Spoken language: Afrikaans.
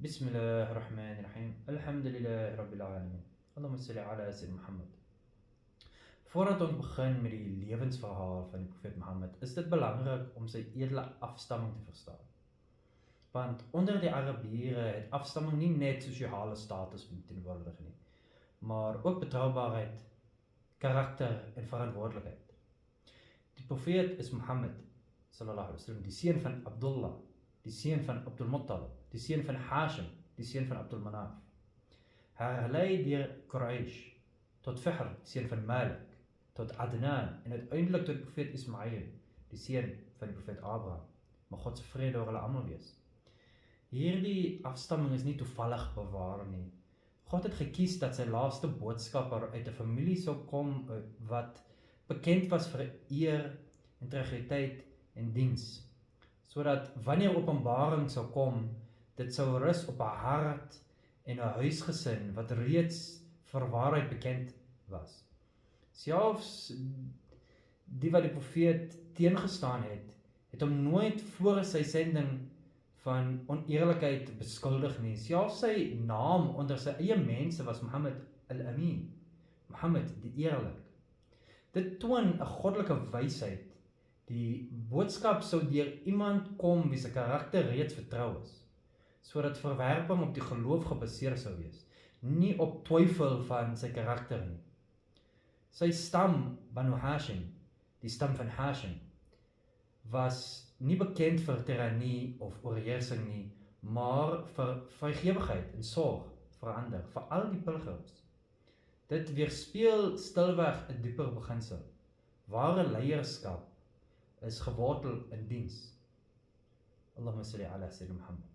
بسم الله الرحمن الرحيم. الحمد لله Rabbil Alamin. Allahumma salli ala Sayyidina Muhammad. Voordat ons begin met die lewensverhaal van die profeet Mohammed, is dit belangrik om sy edele afstamming te verstaan. Want onder die Arabiere het afstamming nie net sosiale status verteenwoordig nie, maar ook betroubaarheid, karakter en verantwoordelikheid. Die profeet is Mohammed sallallahu alaihi wasallam, die seun van Abdullah, die seun van Abdul Muttalib, die seun van Hashim, die seun van Abdul Manaf. Hy gelei deur Quraysh tot Fihr, die seun van Malik, tot Adnan en uiteindelik tot profeet Ismail, die seun van die profeet Abraham. Mag God se vrede oor hulle almal wees. Hierdie afstamming is nie toevallig bewaar nie. God het gekies dat sy laaste boodskapper uit 'n familie sou kom wat bekend was vir eer, integriteit en diens, sodat wanneer openbaring sou kom, dit sou rus op 'n hart en 'n huisgesin wat reeds vir waarheid bekend was. Selfs die wat die profeet teengestaan het hom nooit voor sy sending van oneerlikheid beskuldig nie. Selfs sy naam onder sy eie mense was Muhammad al-Amin, Muhammad die eerlik. Dit toon 'n goddelike wysheid. Die boodskap sou deur iemand kom wie se karakter reeds vertrou is, sodat verwerping op die geloof gebaseer sou wees, nie op twyfel van sy karakter nie. Sy stam, Banu Hashim, die stam van Hashim, was nie bekend vir tirannie of oorheersing nie, maar vir vrygewigheid en sorg vir ander, vir al die pilgrims. Dit weerspieël stilweg 'n dieper beginsel. Ware leierskap is gewortel in diens. Allahumma salli ala Sayyidina Muhammad.